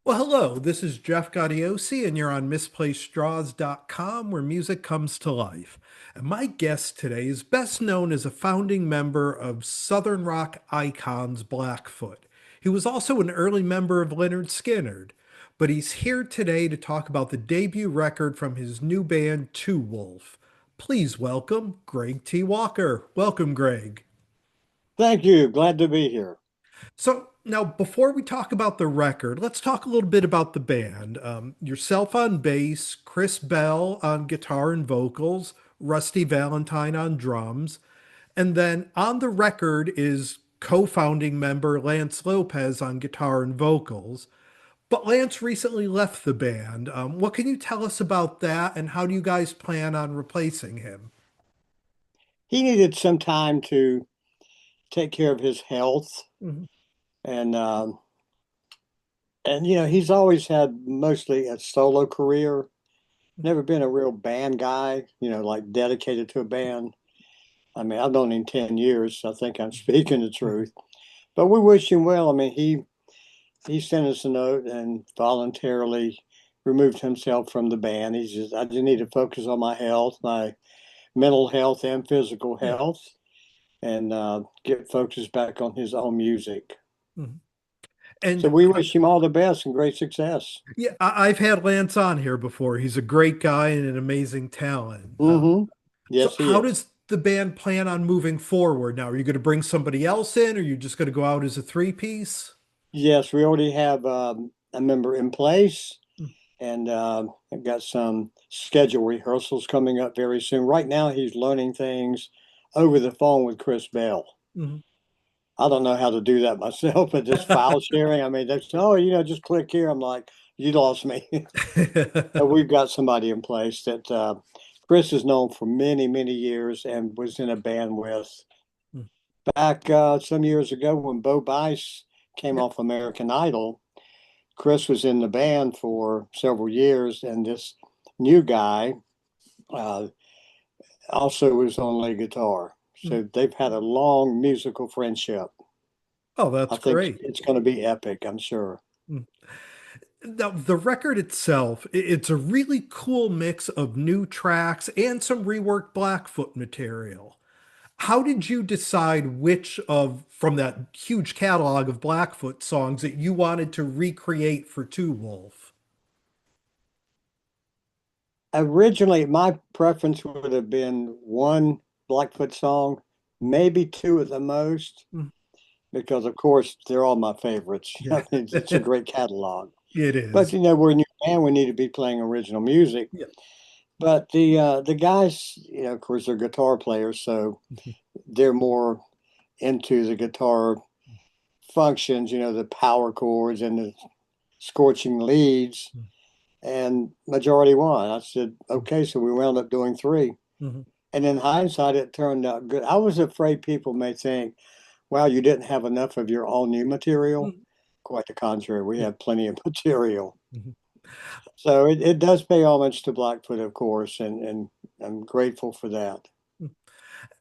Well, hello, this is Jeff Gaudiosi, and you're on misplacedstraws.com, where music comes to life. And my guest today is best known as a founding member of Southern rock icons Blackfoot. He was also an early member of Lynyrd Skynyrd, but he's here today to talk about the debut record from his new band, Two Wolf. Please welcome Greg T. Walker. Welcome, Greg. Thank you. Glad to be here. So now, before we talk about the record, let's talk a little bit about the band. Yourself on bass, Chris Bell on guitar and vocals, Rusty Valentine on drums, and then on the record is co-founding member Lance Lopez on guitar and vocals. But Lance recently left the band. What can you tell us about that, and how do you guys plan on replacing him? He needed some time to take care of his health, Mhm. and he's always had mostly a solo career. Never been a real band guy, like dedicated to a band. I mean, I've known him 10 years, so I think I'm speaking the truth. But we wish him well. I mean, he sent us a note and voluntarily removed himself from the band. I just need to focus on my health, my mental health and physical Yeah. health, and get focused back on his own music. Mhm. So And we wish him all the best and great success. yeah, I've had Lance on here before. He's a great guy and an amazing talent. Hmm. So, Yes, he how is. does the band plan on moving forward now? Are you going to bring somebody else in, or are you just going to go out as a three-piece? Yes, we already have a member in place, and I've got some schedule rehearsals coming up very soon. Right now, he's learning things over the phone with Chris Bell. Mhm. I don't know how to do that myself, but this file sharing, I mean, that's, oh, just click here. I'm like, you lost me. But we've got somebody in place that Chris has known for many, many years and was in a band with back some years ago when Bo Bice came Yeah. off American Idol. Chris was in the band for several years, and this new guy uh, also was on lead guitar. So they've had a long musical friendship. Oh, I that's think great. it's going to be epic, I'm sure. Now, the record itself, it's a really cool mix of new tracks and some reworked Blackfoot material. How did you decide which of from that huge catalog of Blackfoot songs that you wanted to recreate for Two Wolf? Originally, my preference would have been one Blackfoot song, maybe two at the most, Mm. because of course they're all my favorites. Yeah. I mean, it's a great catalog. It But is. we're a new band, we need to be playing original music. Yeah. But the guys, of course, they're guitar players, so they're more into the guitar functions, the power chords and the scorching leads. And majority won. I said, okay, so we wound up doing three. Mhm. And in hindsight, it turned out good. I was afraid people may think, wow, you didn't have enough of your all new material. Mhm. Quite the contrary, we have plenty of material. Mhm. So it does pay homage to Blackfoot, of course, and I'm grateful for that.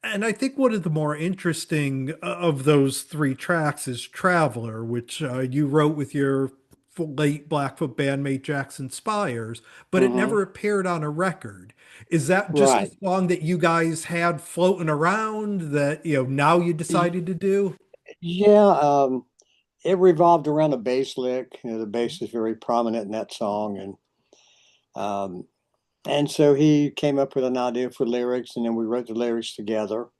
And I think one of the more interesting of those three tracks is Traveler, which you wrote with your late Blackfoot bandmate Jackson Spires, but it Hmm. never appeared on a record. Is that just a Right. song that you guys had floating around that, now you decided to do? Yeah, it revolved around a bass lick. The bass is very prominent in that song, um, and so he came up with an idea for lyrics, and then we wrote the lyrics together.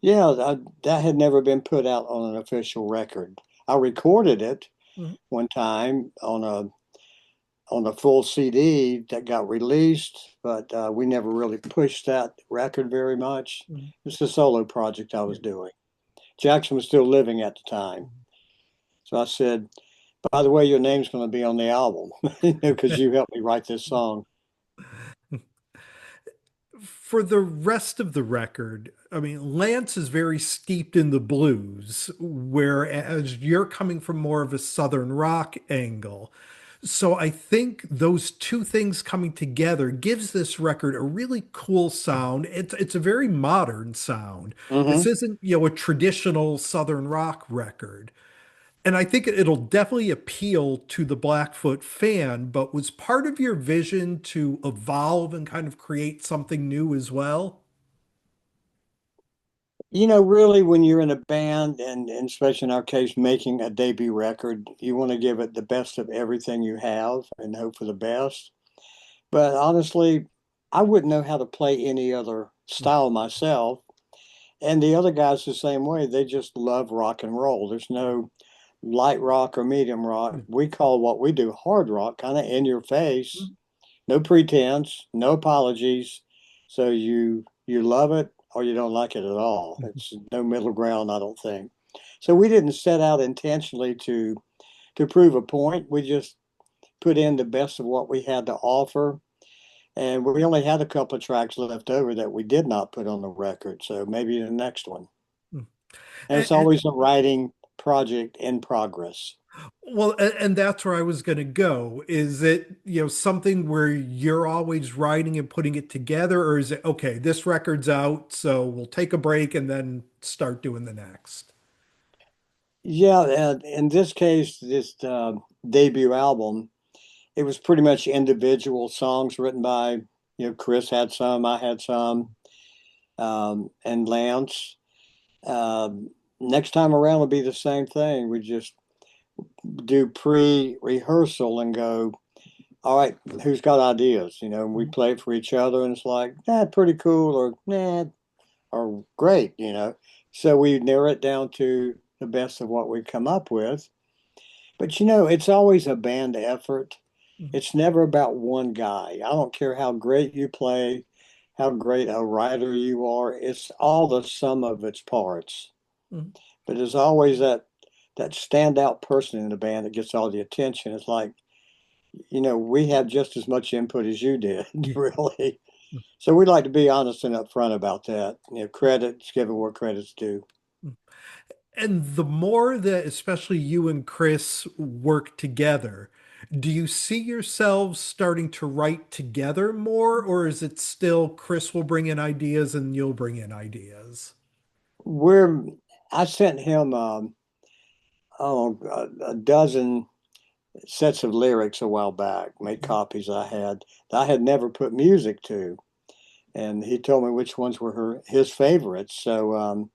Yeah, that had never been put out on an official record. I recorded it Mhm. one time on a full CD that got released, but we never really pushed that record very much. Mhm. It's a solo project I Yeah. was doing. Jackson was still living at the time, so I said, "By the way, your name's going to be on the album, because you helped me write this song." For the rest of the record, I mean, Lance is very steeped in the blues, whereas you're coming from more of a Southern rock angle. So I think those two things coming together gives this record a really cool sound. It's a very modern sound. This Hmm. isn't, a traditional Southern rock record. And I think it'll definitely appeal to the Blackfoot fan, but was part of your vision to evolve and kind of create something new as well? Really, when you're in a band, and especially in our case, making a debut record, you want to give it the best of everything you have and hope for the best. But honestly, I wouldn't know how to play any other style myself. And the other guys the same way. They just love rock and roll. There's no light rock or medium rock. We call what we do hard rock, kind of in your face, no pretense, no apologies. So you love it or you don't like it at all. It's no middle ground, I don't think. So we didn't set out intentionally to prove a point. We just put in the best of what we had to offer. And we only had a couple of tracks left over that we did not put on the record. So maybe the next one. And it's And, always a writing project in progress. well, and that's where I was going to go. Is it, something where you're always writing and putting it together, or is it, okay, this record's out, so we'll take a break and then start doing the next? Yeah, and in this case, this debut album, it was pretty much individual songs written by, Chris had some, I had some, and Lance. Next time around will be the same thing. We just do pre-rehearsal and go, all right, who's got ideas? We play it for each other, and it's like, pretty cool, or or great. So we narrow it down to the best of what we come up with. But it's always a band effort. It's never about one guy. I don't care how great you play, how great a writer you are. It's all the sum of its parts. But there's always that standout person in the band that gets all the attention. It's like, we have just as much input as you did, Yeah. really. So we like to be honest and upfront about that. Credit's given where credit's due. And the more that especially you and Chris work together, do you see yourselves starting to write together more, or is it still Chris will bring in ideas and you'll bring in ideas? We're I sent him a dozen sets of lyrics a while back, made copies that I had never put music to, and he told me which ones were his favorites. So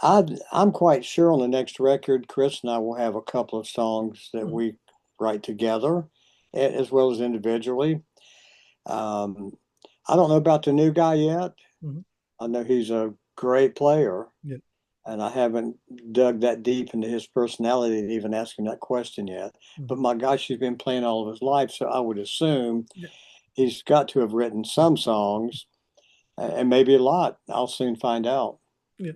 I'm quite sure on the next record, Chris and I will have a couple of songs that Mhm. we write together, as well as individually. Um, I don't know about the new guy yet. Mhm. I know he's a great player, Yeah. and I haven't dug that deep into his personality to even ask him that question yet. Mhm. But my gosh, he's been playing all of his life, so I would assume Yeah. he's got to have written some songs, and maybe a lot. I'll soon find out. Yeah.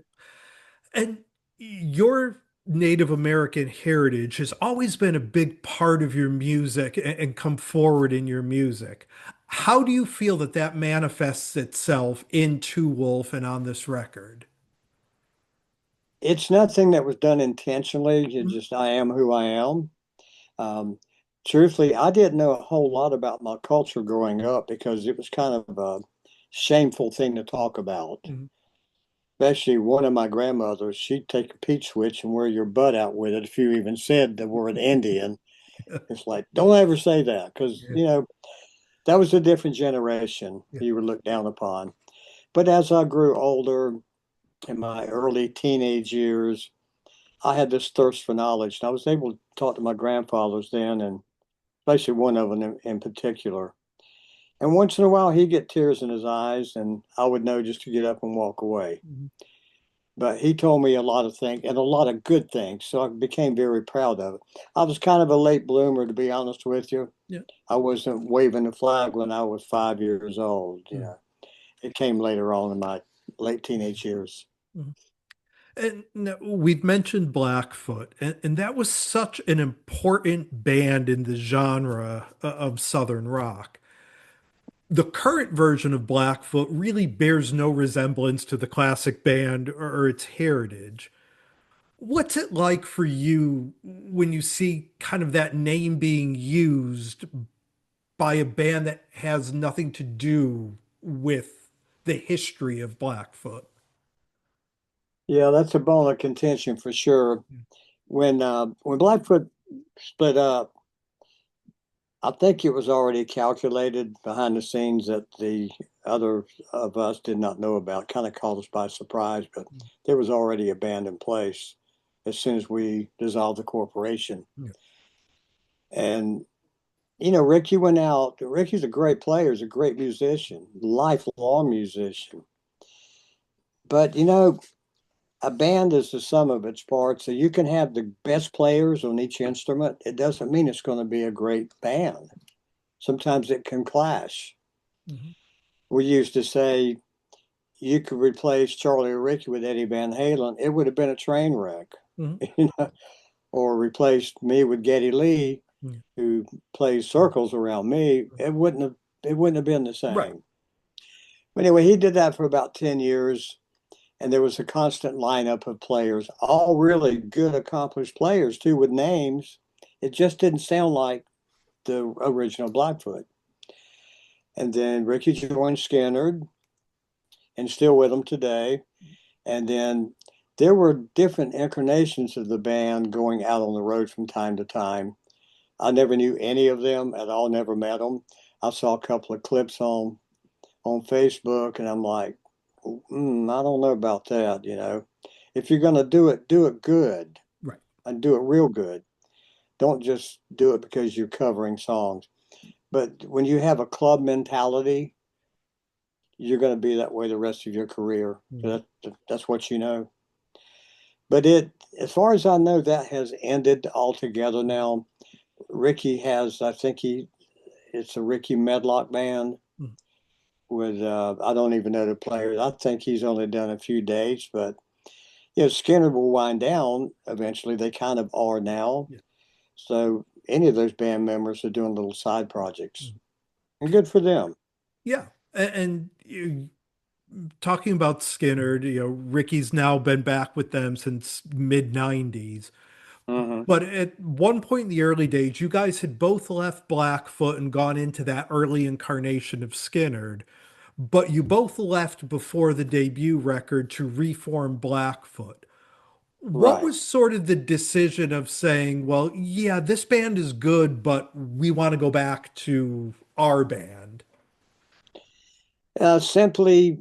And your Native American heritage has always been a big part of your music and come forward in your music. How do you feel that that manifests itself in Two Wolf and on this record? It's nothing that was done intentionally. You Mhm. just, I am who I am. Um, Truthfully, I didn't know a whole lot about my culture growing up because it was kind of a shameful thing to talk about. Mhm. Especially one of my grandmothers, she'd take a peach switch and wear your butt out with it if you even said the word Indian. It's like, don't ever say that because, Yeah. that was a different generation Yeah. you were looked down upon. But as I grew older in my early teenage years, I had this thirst for knowledge. And I was able to talk to my grandfathers then, and especially one of them in particular. And once in a while, he'd get tears in his eyes, and I would know just to get up and walk away. Mhm. But he told me a lot of things and a lot of good things. So I became very proud of it. I was kind of a late bloomer, to be honest with you. Yeah. I wasn't waving the flag when I was 5 years old. Mhm. It came later on in my late teenage years. Mhm. And now, we've mentioned Blackfoot, and that was such an important band in the genre of Southern rock. The current version of Blackfoot really bears no resemblance to the classic band or its heritage. What's it like for you when you see kind of that name being used by a band that has nothing to do with the history of Blackfoot? Yeah, that's a bone of contention for sure. when Blackfoot split up, I think it was already calculated behind the scenes that the other of us did not know about. Kind of caught us by surprise, but there was already a band in place as soon as we dissolved the corporation. Yeah. And Ricky went out. Ricky's a great player, he's a great musician, lifelong musician. But a band is the sum of its parts. So you can have the best players on each instrument. It doesn't mean it's going to be a great band. Sometimes it can clash. Mhm. We used to say you could replace Charlie or Ricky with Eddie Van Halen, it would have been a train wreck. Mhm. you know, or replace me with Geddy Lee, Yeah. who plays circles around me. It wouldn't have been the Right. same. But anyway, he did that for about 10 years, and there was a constant lineup of players, all really good, accomplished players too, with names. It just didn't sound like the original Blackfoot. And then Ricky joined Skinner and still with them today. And then there were different incarnations of the band going out on the road from time to time. I never knew any of them at all, never met them. I saw a couple of clips on Facebook, and I'm like, I don't know about that. If you're going to do it good Right. and do it real good. Don't just do it because you're covering songs. But when you have a club mentality, you're going to be that way the rest of your career. Mhm. That's what you know. But as far as I know, that has ended altogether now. Ricky has, I think it's a Ricky Medlock band Mhm. with, I don't even know the players. I think he's only done a few dates, but Skinner will wind down eventually. They kind of are now. Yeah. So any of those band members are doing little side projects, Mhm. and good for them. Yeah. And you, talking about Skinner, Ricky's now been back with them since mid 90s. Hmm. But at one point in the early days, you guys had both left Blackfoot and gone into that early incarnation of Skinner, but you both left before the debut record to reform Blackfoot. What Right. was sort of the decision of saying, well, yeah, this band is good, but we want to go back to our band? Simply,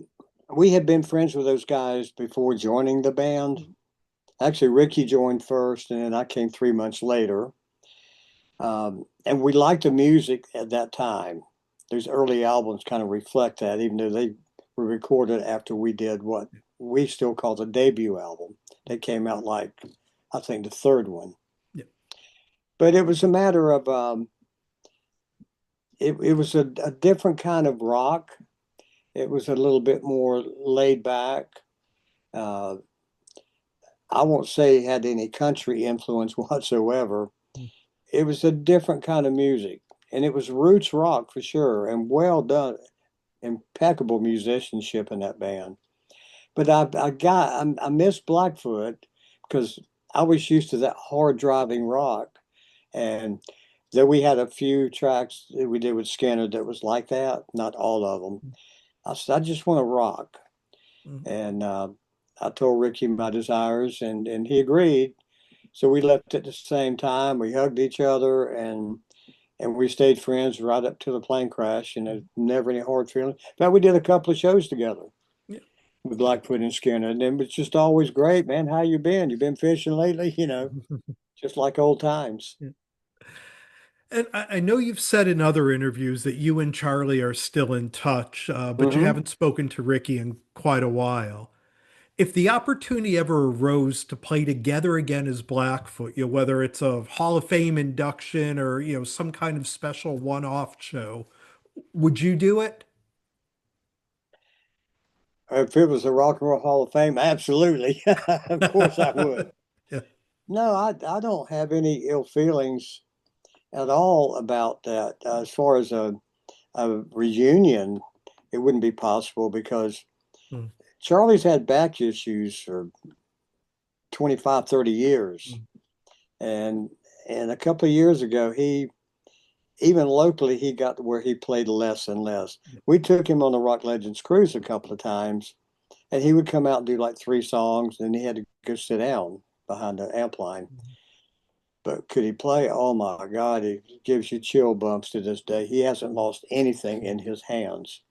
we had been friends with those guys before joining the band. Actually, Ricky joined first, and then I came 3 months later. And we liked the music at that time. Those early albums kind of reflect that, even though they were recorded after we did what we still call the debut album. They came out like, I think, the third one. Yeah. But it was a matter of, it was a different kind of rock. It was a little bit more laid back. Uh, I won't say it had any country influence whatsoever. It was a different kind of music, and it was roots rock for sure, and well done, impeccable musicianship in that band. But I miss Blackfoot because I was used to that hard driving rock, and though we had a few tracks that we did with Skinner that was like that, not all of them. I said I just want to rock, Mhm. and I told Ricky my desires, and he agreed. So we left at the same time. We hugged each other, and we stayed friends right up to the plane crash. And there's never any hard feelings. In fact, we did a couple of shows together Yeah. with Blackfoot and Skinner, and it was just always great, man. How you been? You been fishing lately? Just like old times. Yeah. And I know you've said in other interviews that you and Charlie are still in touch, but you Hmm. haven't spoken to Ricky in quite a while. If the opportunity ever arose to play together again as Blackfoot, whether it's a Hall of Fame induction or, some kind of special one-off show, would you do it? If it was the Rock and Roll Hall of Fame, absolutely. Of course I would. Yeah. No, I don't have any ill feelings at all about that. As far as a reunion, it wouldn't be possible because Mm, Charlie's had back issues for 25, 30 years. mm, And a couple of years ago, even locally, he got to where he played less and less. We took him on the Rock Legends cruise a couple of times, and he would come out and do like three songs, and he had to go sit down. behind the amp line. But could he play? Oh my God, he gives you chill bumps to this day. He hasn't lost anything in his hands.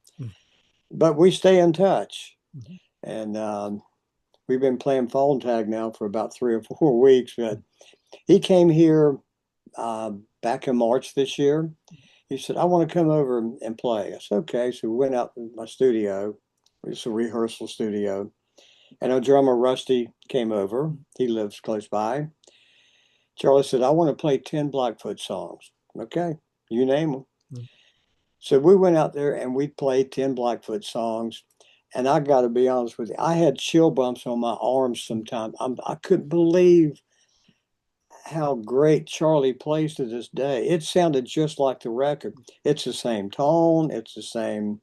But we stay in touch. And we've been playing phone tag now for about 3 or 4 weeks. But he came here back in March this year. He said, I want to come over and play. I said, okay. So we went out to my studio. It's a rehearsal studio. And our drummer, Rusty, came over. He lives close by. Charlie said, I want to play 10 Blackfoot songs. Okay, you name them. So we went out there and we played 10 Blackfoot songs. And I got to be honest with you, I had chill bumps on my arms sometimes. I couldn't believe how great Charlie plays to this day. It sounded just like the record. It's the same tone. It's the same.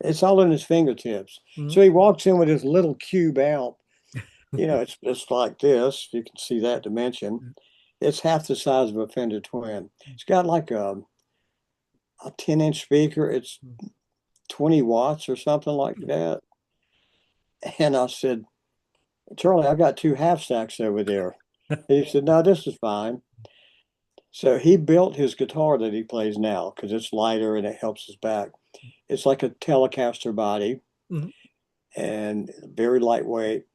It's all in his fingertips. So he walks in with his little cube amp. It's like this. You can see that dimension. It's half the size of a Fender Twin. It's got like a 10-inch speaker. It's 20 watts or something like that. And I said, Charlie, I got two half stacks over there. He said, no, this is fine. So he built his guitar that he plays now because it's lighter and it helps his back. It's like a Telecaster body and very lightweight.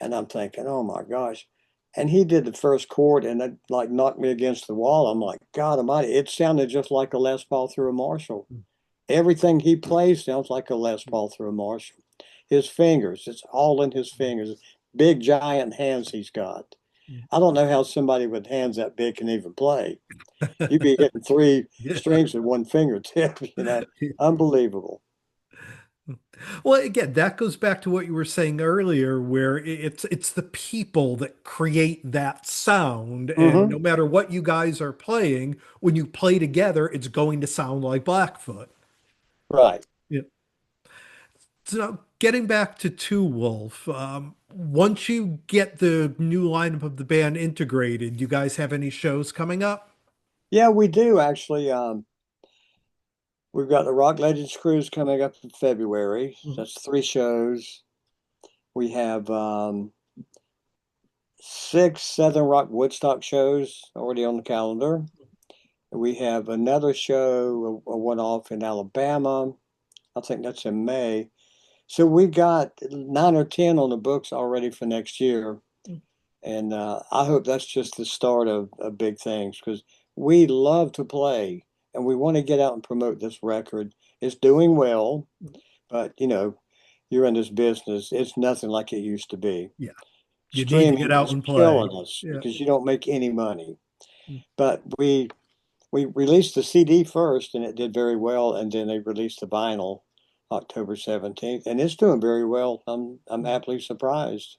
And I'm thinking, oh my gosh. And he did the first chord and it like knocked me against the wall. I'm like, God Almighty, it sounded just like a Les Paul through a Marshall. Everything he plays sounds like a Les Paul through a Marshall. His fingers, it's all in his fingers. Big giant hands he's got. I don't know how somebody with hands that big can even play. You'd be hitting three Yeah. strings with one fingertip, unbelievable. Well, again, that goes back to what you were saying earlier, where it's the people that create that sound, and no Hmm. matter what you guys are playing, when you play together, it's going to sound like Blackfoot. Right. Yeah. So getting back to Two Wolf, once you get the new lineup of the band integrated, you guys have any shows coming up? Yeah, we do actually. We've got the Rock Legends Cruise coming up in February. Mhm. That's 3 shows. We have six Southern Rock Woodstock shows already on the calendar. We have another show, a one-off in Alabama. I think that's in May. So we got 9 or 10 on the books already for next year. And I hope that's just the start of big things because we love to play and we want to get out and promote this record. It's doing well, but you're in this business. It's nothing like it used to be. Yeah, you need to get Streaming out is and play. killing us Yeah. because you don't make any money. But we released the CD first and it did very well, and then they released the vinyl October 17th, and it's doing very well. I'm happily surprised.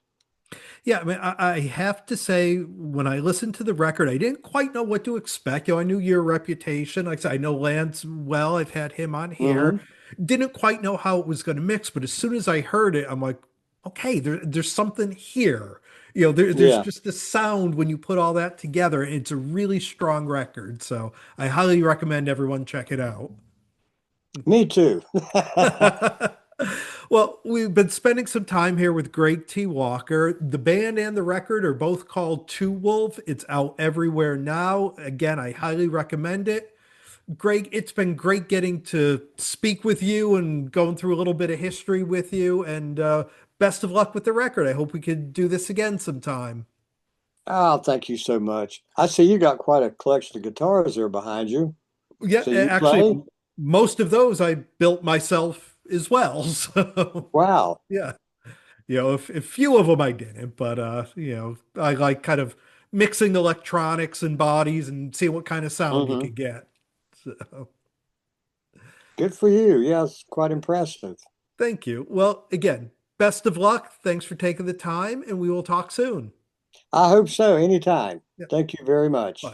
Yeah, I mean, I have to say, when I listened to the record, I didn't quite know what to expect. I knew your reputation. Like I said, I know Lance well. I've had him on here. Hmm. Didn't quite know how it was going to mix, but as soon as I heard it, I'm like, okay, there's something here. There's Yeah, just a sound when you put all that together. And it's a really strong record. So I highly recommend everyone check it out. me too. Well, we've been spending some time here with Greg T. Walker. The band and the record are both called Two Wolf. It's out everywhere now. Again, I highly recommend it. Greg, it's been great getting to speak with you and going through a little bit of history with you. And best of luck with the record. I hope we could do this again sometime. Oh, thank you so much. I see you got quite a collection of guitars there behind you. Yeah, So you actually, play? most of those I built myself as well. So, Wow. yeah. A few of them I didn't, but I like kind of mixing electronics and bodies and see what kind of sound you Hmm. could get. So, Good for you. Yes, quite impressive. thank you. Well, again, best of luck. Thanks for taking the time, and we will talk soon. I hope so. Anytime. Yeah, Thank you very bye. much.